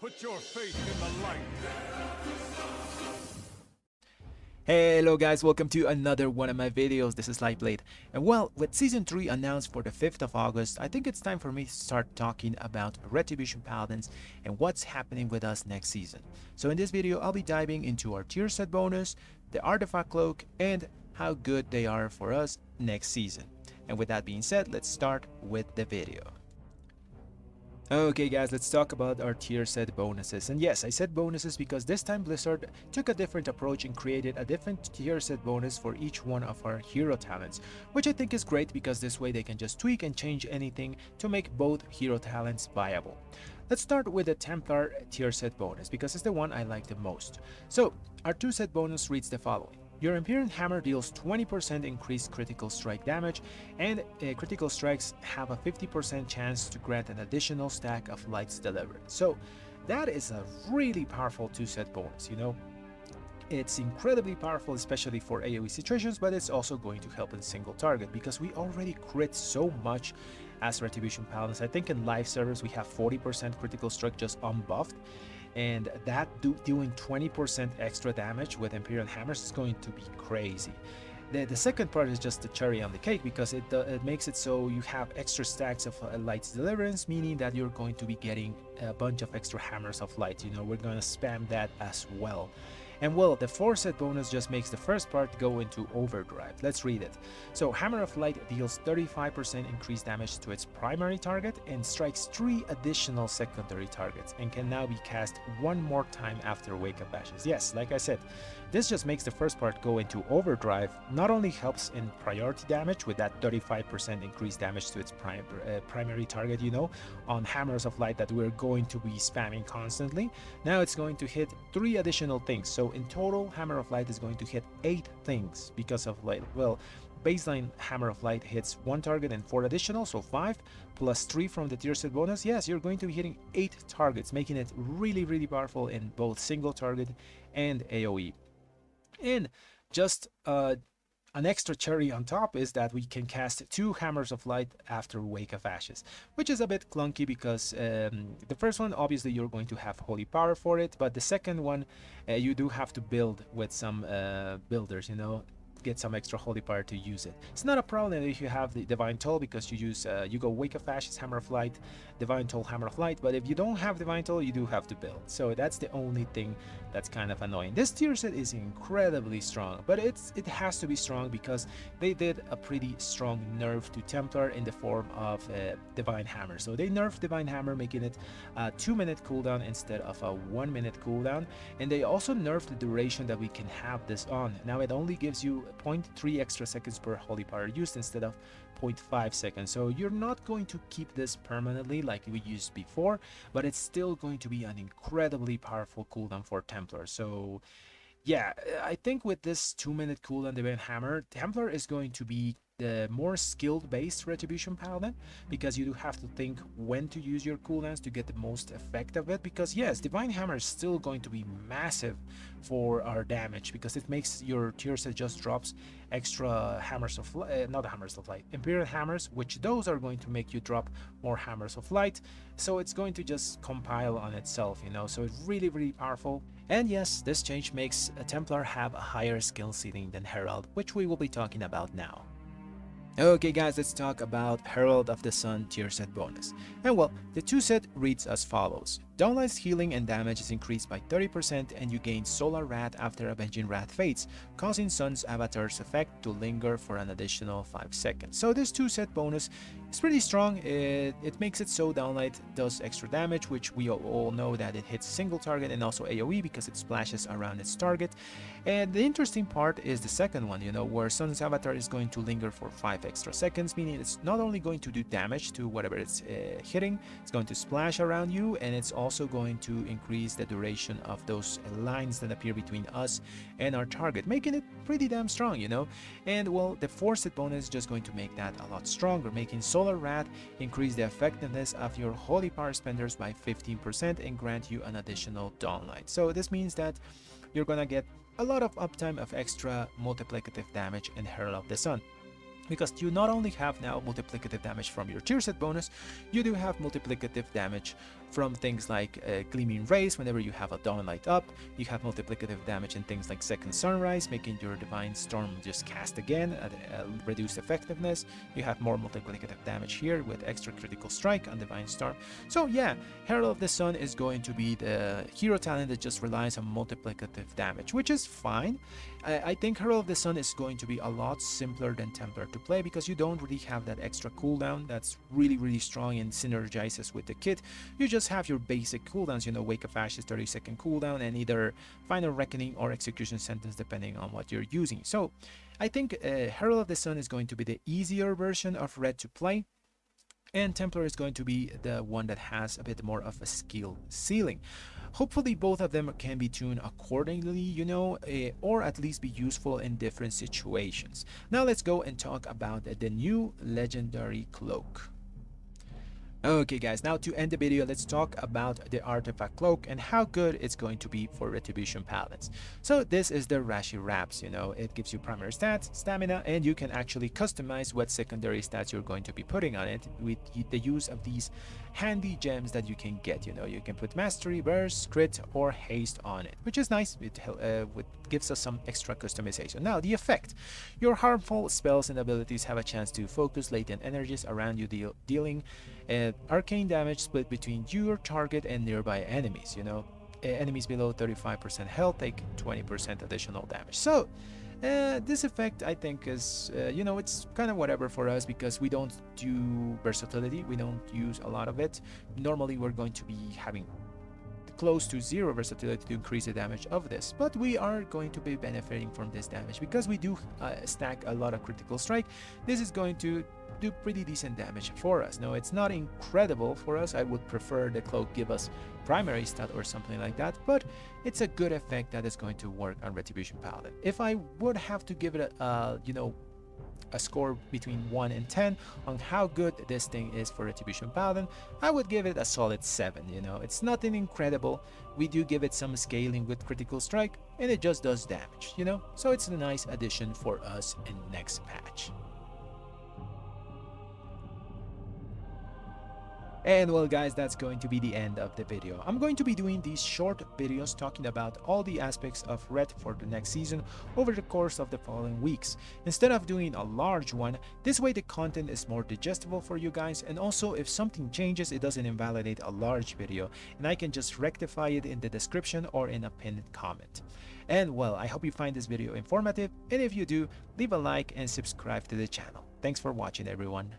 Put your faith in the light. Hello guys, welcome to another one of my videos. This is Lightblade, and well, with Season 3 announced for the 5th of August, I think it's time for me to start talking about Retribution Paladins and what's happening with us next season. So in this video, I'll be diving into our tier set bonus, the artifact cloak, and how good they are for us next season. And with that being said, let's start with the video. Okay guys, let's talk about our tier set bonuses. And yes, I said bonuses because this time Blizzard took a different approach and created a different tier set bonus for each one of our hero talents, which I think is great because this way they can just tweak and change anything to make both hero talents viable. Let's start with the Templar tier set bonus because it's the one I like the most. So our 2 set bonus reads the following. Your Imperial Hammer deals 20% increased critical strike damage, and critical strikes have a 50% chance to grant an additional stack of lights delivered. So that is a really powerful 2 set bonus, you know. It's incredibly powerful, especially for AoE situations, but it's also going to help in single target because we already crit so much as Retribution Paladins. I think in live servers we have 40% critical strike just unbuffed, and that doing 20% extra damage with Imperial Hammers is going to be crazy. The second part is just the cherry on the cake because it makes it so you have extra stacks of light's deliverance, meaning that you're going to be getting a bunch of extra hammers of light. You know, we're going to spam that as well. And well, the 4 set bonus just makes the first part go into overdrive. Let's read it. So Hammer of Light deals 35% increased damage to its primary target and strikes 3 additional secondary targets and can now be cast 1 more time after Wake of Ashes. Yes, like I said, this just makes the first part go into overdrive. Not only helps in priority damage with that 35% increased damage to its primary target, you know, on Hammers of Light that we're going to be spamming constantly. Now it's going to hit 3 additional things. So in total, Hammer of Light is going to hit 8 things because of light. Well, baseline Hammer of Light hits 1 target and 4 additional, so 5 plus 3 from the tier set bonus. Yes, you're going to be hitting 8 targets, making it really powerful in both single target and AoE. And just an extra cherry on top is that we can cast 2 Hammers of Light after Wake of Ashes, which is a bit clunky because the first one, obviously you're going to have Holy Power for it, but the second one, you do have to build with some builders, you know, get some extra Holy Power to use it. It's not a problem if you have the Divine Toll because you use, you go Wake of Ashes, Hammer of Light, Divine Toll, Hammer of Light, but if you don't have Divine Toll, you do have to build. So that's the only thing that's kind of annoying. This tier set is incredibly strong, but it has to be strong because they did a pretty strong nerf to Templar in the form of Divine Hammer. So they nerfed Divine Hammer, making it a 2-minute cooldown instead of a 1-minute cooldown, and they also nerfed the duration that we can have this on. Now it only gives you 0.3 extra seconds per Holy Power used instead of 0.5 seconds. So you're not going to keep this permanently like we used before, but it's still going to be an incredibly powerful cooldown for Templar. So yeah, I think with this 2-minute cooldown Divine Hammer, Templar is going to be the more skilled based Retribution Paladin because you do have to think when to use your cooldowns to get the most effect of it, because yes, Divine Hammer is still going to be massive for our damage because it makes your tier set just drops extra Hammers of Light, not Hammers of Light, Imperial Hammers, which those are going to make you drop more Hammers of Light, so it's going to just compile on itself, you know, so it's really powerful. And yes, this change makes a Templar have a higher skill ceiling than Herald, which we will be talking about now. Okay guys, let's talk about Herald of the Sun tier set bonus. And well, the 2 set reads as follows. Downlight's healing and damage is increased by 30% and you gain Solar Wrath after Avenging Wrath fades, causing Sun's avatar's effect to linger for an additional 5 seconds. So this 2 set bonus is pretty strong. It makes it so Downlight does extra damage, which we all know that it hits single target and also AoE because it splashes around its target. And the interesting part is the second one, you know, where Sun's avatar is going to linger for 5 extra seconds, meaning it's not only going to do damage to whatever it's hitting, it's going to splash around you, and it's also going to increase the duration of those lines that appear between us and our target, making it pretty damn strong, you know. And well, the 4 set bonus is just going to make that a lot stronger, making Solar Wrath increase the effectiveness of your Holy Power spenders by 15% and grant you an additional Dawnlight. So this means that you're gonna get a lot of uptime of extra multiplicative damage in Herald of the Sun. because you not only have now multiplicative damage from your tier set bonus, you do have multiplicative damage from things like Gleaming Rays whenever you have a Dawn Light up. You have multiplicative damage in things like Second Sunrise, making your Divine Storm just cast again at reduced effectiveness. You have more multiplicative damage here with extra critical strike on Divine Storm. So yeah, Herald of the Sun is going to be the hero talent that just relies on multiplicative damage, which is fine. I think Herald of the Sun is going to be a lot simpler than Templar to play because you don't really have that extra cooldown that's really strong and synergizes with the kit. You just have your basic cooldowns, you know, Wake of Ashes 30-second cooldown and either Final Reckoning or Execution Sentence depending on what you're using. So I think Herald of the Sun is going to be the easier version of red to play, and Templar is going to be the one that has a bit more of a skill ceiling. Hopefully both of them can be tuned accordingly, you know, or at least be useful in different situations. Now let's go and talk about the new legendary Cloak. Okay guys, now to end the video, let's talk about the artifact Cloak and how good it's going to be for Retribution Paladins. So this is the Rashi Wraps, you know, it gives you primary stats, stamina, and you can actually customize what secondary stats you're going to be putting on it with the use of these handy gems that you can get. You know, you can put Mastery, Burst, Crit, or Haste on it, which is nice. It gives us some extra customization. Now the effect. Your harmful spells and abilities have a chance to focus latent energies around you, dealing arcane damage split between your target and nearby enemies. You know, enemies below 35% health take 20% additional damage. So this effect I think is you know, it's kind of whatever for us because we don't do versatility, we don't use a lot of it. Normally we're going to be having close to zero versatility to increase the damage of this, but we are going to be benefiting from this damage because we do stack a lot of critical strike. This is going to do pretty decent damage for us. No, it's not incredible for us. I would prefer the Cloak give us primary stat or something like that, but it's a good effect that is going to work on Retribution Paladin. If I would have to give it a you know, a score between 1 and 10 on how good this thing is for Retribution Paladin, I would give it a solid 7. You know, it's nothing incredible. We do give it some scaling with critical strike and it just does damage, you know, so it's a nice addition for us in next patch. And well guys, that's going to be the end of the video. I'm going to be doing these short videos talking about all the aspects of Red for the next season over the course of the following weeks, instead of doing a large one. This way the content is more digestible for you guys, and also if something changes, it doesn't invalidate a large video and I can just rectify it in the description or in a pinned comment. And well, I hope you find this video informative, and if you do, leave a like and subscribe to the channel. Thanks for watching everyone.